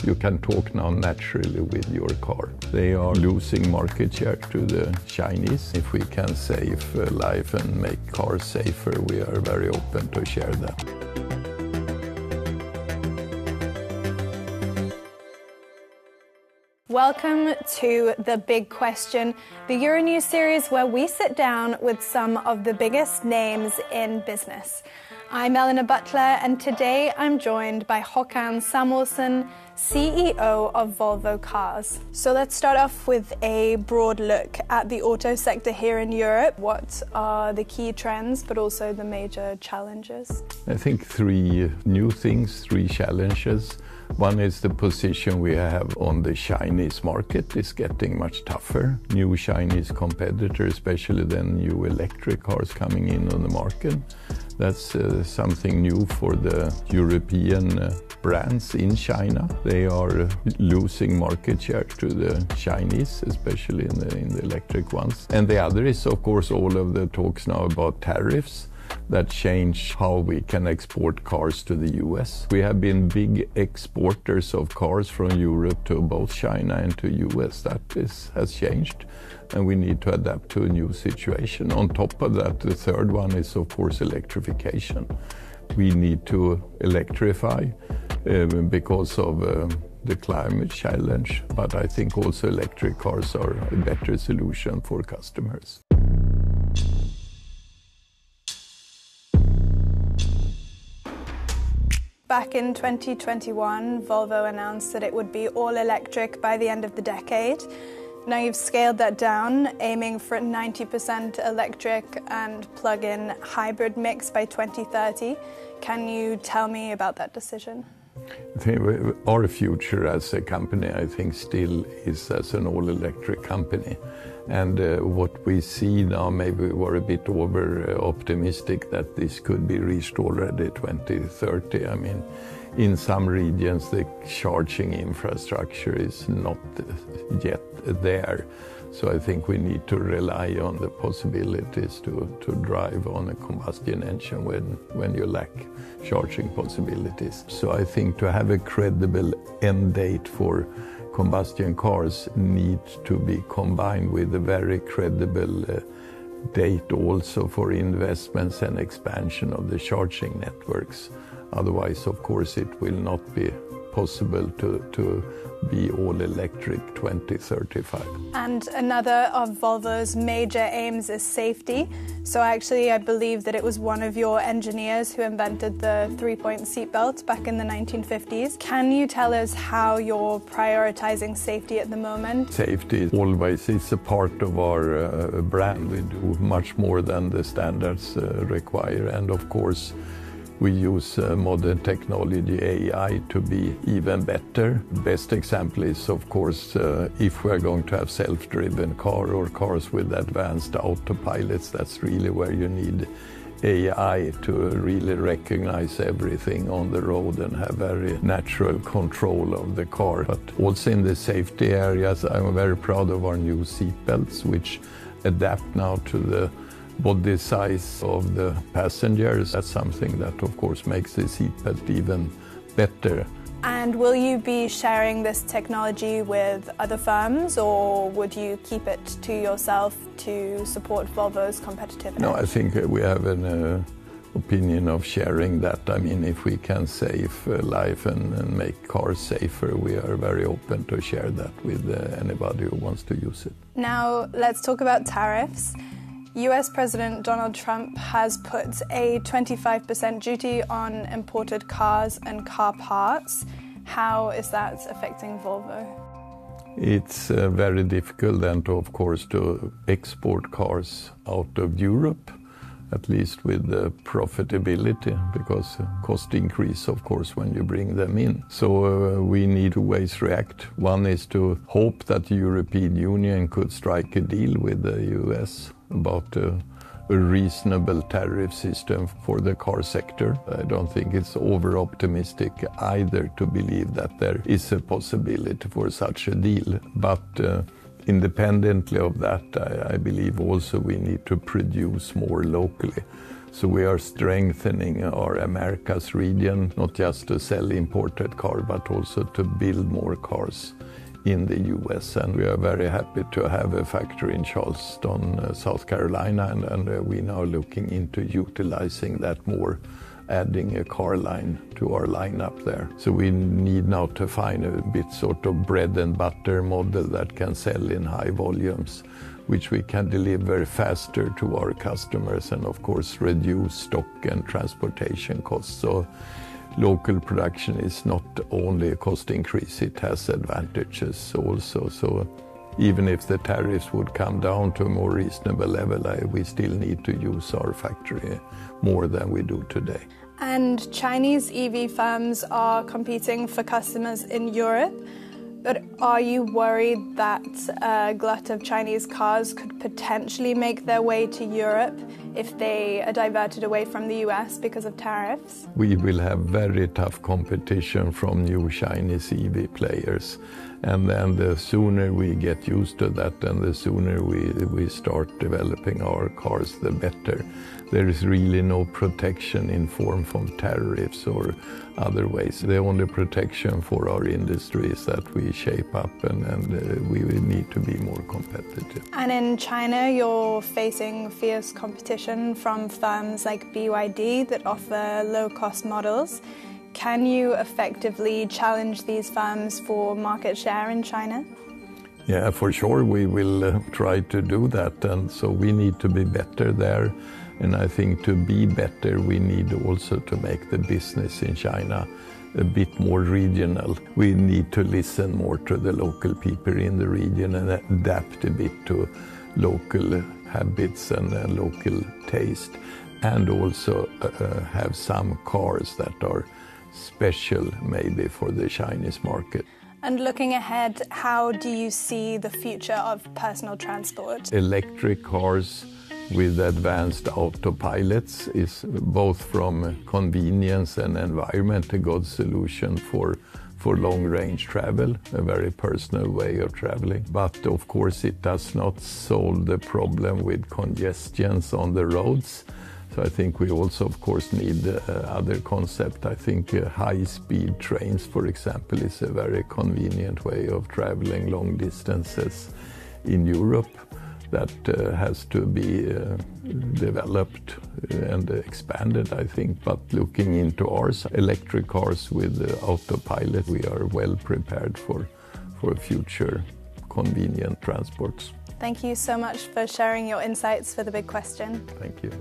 You can talk now naturally with your car. They are losing market share to the Chinese. If we can save life and make cars safer, we are very open to share that. Welcome to The Big Question, the Euronews series where we sit down with some of the biggest names in business. I'm Eleanor Butler, and today I'm joined by Håkan Samuelsson, CEO of Volvo Cars. So let's start off with a broad look at the auto sector here in Europe. What are the key trends, but also the major challenges? I think three new things, three challenges. One is the position we have on the Chinese market is getting much tougher. New Chinese competitors, especially then new electric cars coming in on the market. That's something new for the European brands in China. They are losing market share to the Chinese, especially in the electric ones. And the other is, of course, all of the talks now about tariffs that change how we can export cars to the US. We have been big exporters of cars from Europe to both China and to US. That has changed, and we need to adapt to a new situation. On top of that, the third one is, of course, electrification. We need to electrify because of the climate challenge, but I think also electric cars are a better solution for customers. Back in 2021, Volvo announced that it would be all electric by the end of the decade. Now you've scaled that down, aiming for a 90% electric and plug-in hybrid mix by 2030. Can you tell me about that decision? I think our future as a company, I think, still is as an all-electric company. And what we see now, maybe we're a bit over-optimistic that this could be reached already 2030. I mean, in some regions, the charging infrastructure is not yet there. So I think we need to rely on the possibilities to drive on a combustion engine when you lack charging possibilities. So I think to have a credible end date for combustion cars needs to be combined with a very credible date also for investments and expansion of the charging networks. Otherwise, of course, it will not be possible to be all electric 2035. And another of Volvo's major aims is safety. So actually, I believe that it was one of your engineers who invented the three-point seatbelt back in the 1950s. Can you tell us how you're prioritizing safety at the moment? Safety always is a part of our brand. We do much more than the standards require, and of course, we use modern technology, AI, to be even better. Best example is, of course, if we're going to have self-driven car or cars with advanced autopilots, that's really where you need AI to really recognize everything on the road and have very natural control of the car. But also in the safety areas, I'm very proud of our new seatbelts, which adapt now to the body size of the passengers. That's something that, of course, makes the seatbelt even better. And will you be sharing this technology with other firms, or would you keep it to yourself to support Volvo's competitive edge? No, I think we have an opinion of sharing that. I mean, if we can save life and make cars safer, we are very open to share that with anybody who wants to use it. Now, let's talk about tariffs. US President Donald Trump has put a 25% duty on imported cars and car parts. How is that affecting Volvo? It's very difficult then, of course, to export cars out of Europe, at least with the profitability, because cost increase, of course, when you bring them in. So we need two ways to react. One is to hope that the European Union could strike a deal with the US about a reasonable tariff system for the car sector. I don't think it's over-optimistic either to believe that there is a possibility for such a deal. But independently of that, I believe also we need to produce more locally. So we are strengthening our Americas region, not just to sell imported cars, but also to build more cars in the US. And we are very happy to have a factory in Charleston, South Carolina, and we're now looking into utilizing that more, adding a car line to our lineup there. So we need now to find a bit sort of bread and butter model that can sell in high volumes, which we can deliver faster to our customers and of course reduce stock and transportation costs. So local production is not only a cost increase, it has advantages also. So even if the tariffs would come down to a more reasonable level, we still need to use our factory more than we do today. And Chinese EV firms are competing for customers in Europe, but are you worried that a glut of Chinese cars could potentially make their way to Europe if they are diverted away from the US because of tariffs? We will have very tough competition from new Chinese EV players. And then the sooner we get used to that and the sooner we start developing our cars, the better. There is really no protection in form from tariffs or other ways. The only protection for our industry is that we shape up and we will need to be more competitive. And in China, you're facing fierce competition from firms like BYD that offer low-cost models. Can you effectively challenge these firms for market share in China? Yeah, for sure we will try to do that, and so we need to be better there. And I think to be better, we need also to make the business in China a bit more regional. We need to listen more to the local people in the region and adapt a bit to local habits and local taste, and also have some cars that are special maybe for the Chinese market. And looking ahead, how do you see the future of personal transport? Electric cars with advanced autopilots is both from convenience and environment a good solution for long-range travel, a very personal way of traveling. But of course it does not solve the problem with congestions on the roads. So I think we also, of course, need other concept. I think high-speed trains, for example, is a very convenient way of traveling long distances in Europe. That has to be developed and expanded, I think. But looking into ours, electric cars with autopilot, we are well prepared for future convenient transports. Thank you so much for sharing your insights for The Big Question. Thank you.